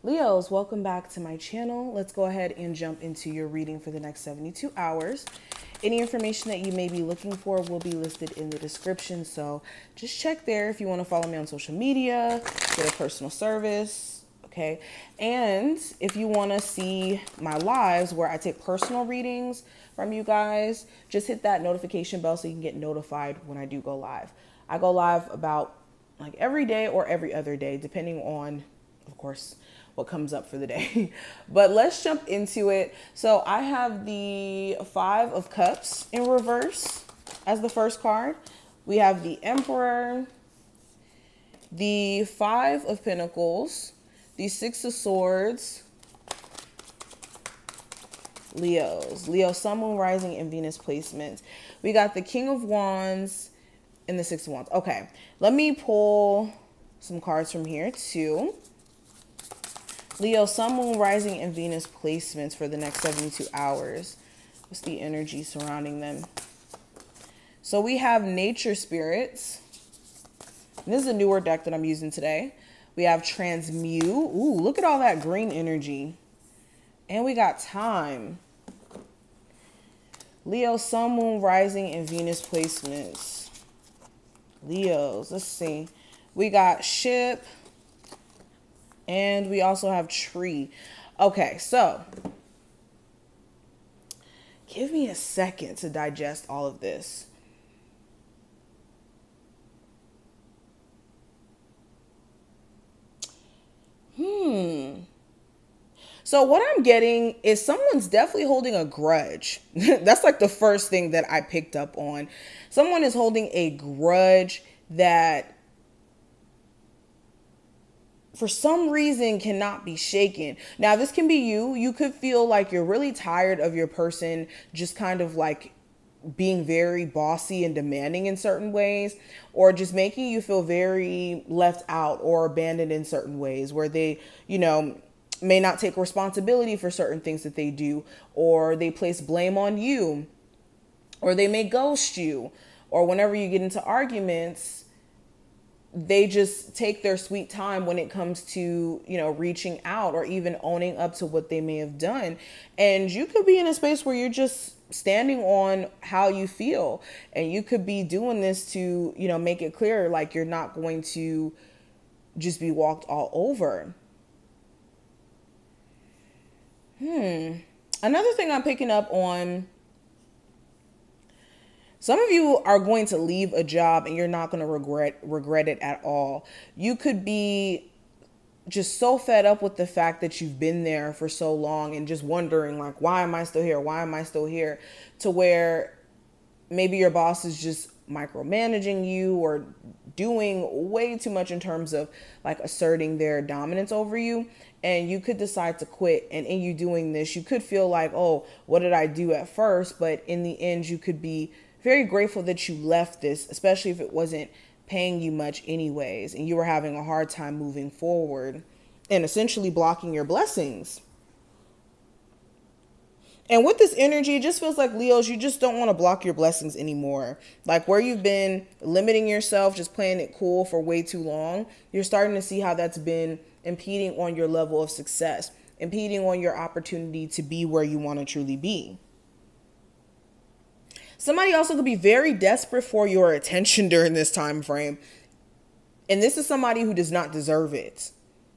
Leos, welcome back to my channel. Let's go ahead and jump into your reading for the next 72 hours. Any information that you may be looking for will be listed in the description, so just check there if you want to follow me on social media, get a personal service, okay? And if you want to see my lives where I take personal readings from you guys, just hit that notification bell so you can get notified when I do go live. I go live about like every day or every other day, depending on, of course, what comes up for the day. But let's jump into it. So I have the Five of Cups in reverse as the first card. We have the Emperor, the Five of Pentacles, the Six of Swords, Leos. Leo, Sun, Moon, Rising, and Venus placements. We got the King of Wands and the Six of Wands. Okay, let me pull some cards from here too. Leo, Sun, Moon, Rising, and Venus placements for the next 72 hours. What's the energy surrounding them? So we have Nature Spirits. And this is a newer deck that I'm using today. We have Transmute. Ooh, look at all that green energy. And we got Time. Leo, Sun, Moon, Rising, and Venus placements. Leos, let's see. We got Ship. And we also have Tree. Okay, so give me a second to digest all of this. So what I'm getting is someone's definitely holding a grudge. That's like the first thing that I picked up on. Someone is holding a grudge that for some reason cannot be shaken. Now, this can be you. You could feel like you're really tired of your person just kind of like being very bossy and demanding in certain ways, or just making you feel very left out or abandoned in certain ways where they, may not take responsibility for certain things that they do, or they place blame on you, or they may ghost you, or whenever you get into arguments, they just take their sweet time when it comes to, reaching out or even owning up to what they may have done. And you could be in a space where you're just standing on how you feel. And you could be doing this to, make it clear, like you're not going to just be walked all over. Another thing I'm picking up on, some of you are going to leave a job and you're not going to regret it at all. You could be just so fed up with the fact that you've been there for so long and just wondering, like, why am I still here? Why am I still here? To where maybe your boss is just micromanaging you or doing way too much in terms of like asserting their dominance over you. And you could decide to quit. And in you doing this, you could feel like, oh, what did I do at first? But in the end, you could be very grateful that you left this, especially if it wasn't paying you much anyways, and you were having a hard time moving forward and essentially blocking your blessings. And with this energy, it just feels like, Leos, you just don't want to block your blessings anymore. Like where you've been limiting yourself, just playing it cool for way too long, you're starting to see how that's been impeding on your level of success, impeding on your opportunity to be where you want to truly be. Somebody also could be very desperate for your attention during this time frame. And this is somebody who does not deserve it.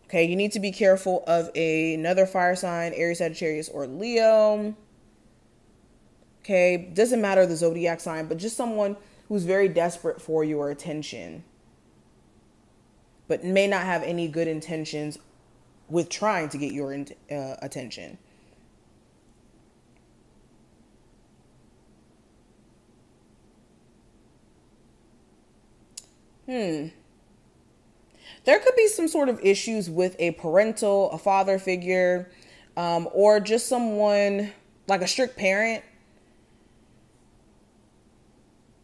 Okay, you need to be careful of another fire sign, Aries, Sagittarius, or Leo. Okay, doesn't matter the zodiac sign, but just someone who's very desperate for your attention, but may not have any good intentions with trying to get your attention. There could be some sort of issues with a father figure, or just someone like a strict parent.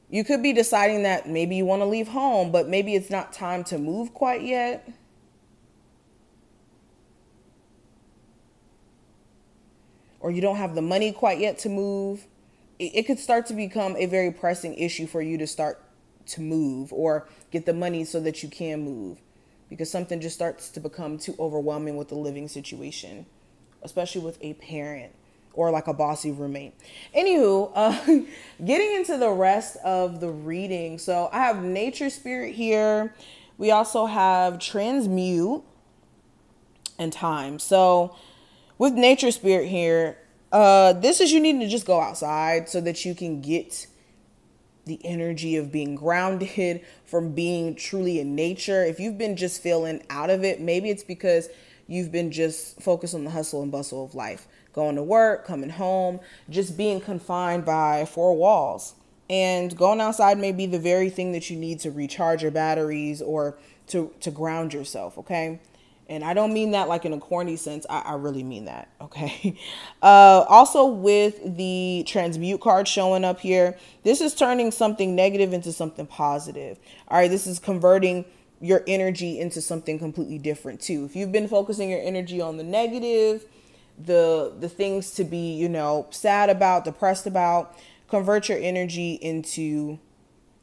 You could be deciding that maybe you want to leave home, but maybe it's not time to move quite yet. Or you don't have the money quite yet to move. It could start to become a very pressing issue for you to start to move or get the money so that you can move. because something just starts to become too overwhelming with the living situation, especially with a parent or like a bossy roommate. Anywho, getting into the rest of the reading. So I have nature spirit here. We also have transmute and time. So with nature spirit here, this is you need to just go outside so that you can get the energy of being grounded, from being truly in nature. If you've been just feeling out of it, maybe it's because you've been just focused on the hustle and bustle of life, going to work, coming home, just being confined by four walls. And going outside may be the very thing that you need to recharge your batteries or to ground yourself, okay? And I don't mean that like in a corny sense. I really mean that, okay? Also with the transmute card showing up here, this is turning something negative into something positive. All right, this is converting your energy into something completely different too. If you've been focusing your energy on the negative, the things to be, you know, sad about, depressed about, convert your energy into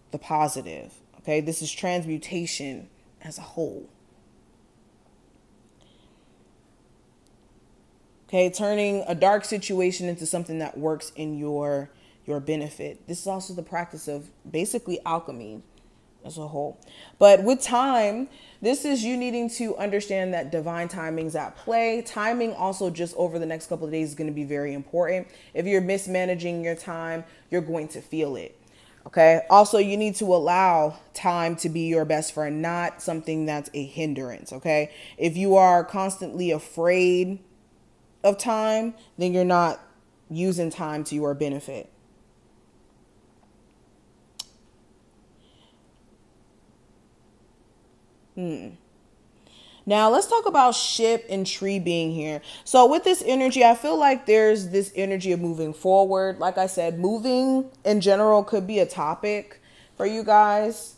the positive, okay? This is transmutation as a whole. Okay, turning a dark situation into something that works in your benefit. This is also the practice of basically alchemy as a whole. But with time, this is you needing to understand that divine timing's at play. Timing also just over the next couple of days is going to be very important. If you're mismanaging your time, you're going to feel it. Okay. Also, you need to allow time to be your best friend, not something that's a hindrance. Okay. If you are constantly afraid of time, then you're not using time to your benefit. Now let's talk about ship and tree being here. So with this energy, I feel like there's this energy of moving forward. Like I said, moving in general could be a topic for you guys.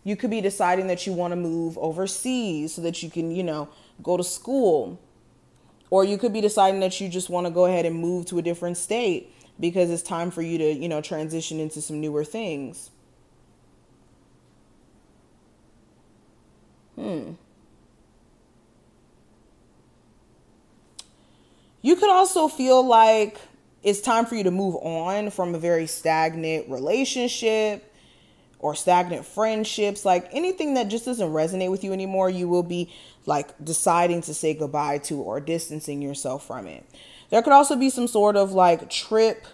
You could be deciding that you want to move overseas so that you can, you know, go to school. Or you could be deciding that you just want to go ahead and move to a different state because it's time for you to, you know, transition into some newer things. You could also feel like it's time for you to move on from a very stagnant relationship or stagnant friendships, like anything that just doesn't resonate with you anymore. You will be like deciding to say goodbye to or distancing yourself from it. There could also be some sort of like trip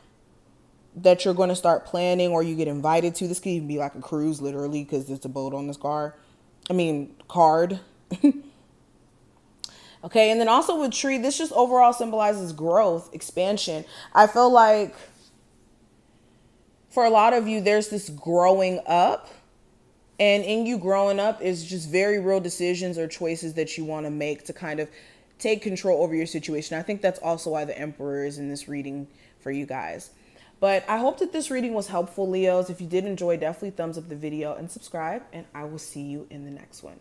that you're going to start planning or you get invited to. This could even be like a cruise, literally, because there's a boat on this card. Okay, and then also with tree, this just overall symbolizes growth, expansion. I feel like for a lot of you, there's this growing up. And in you growing up is just very real decisions or choices that you want to make to kind of take control over your situation. I think that's also why the Emperor is in this reading for you guys. But I hope that this reading was helpful, Leos. If you did enjoy, definitely thumbs up the video and subscribe. And I will see you in the next one.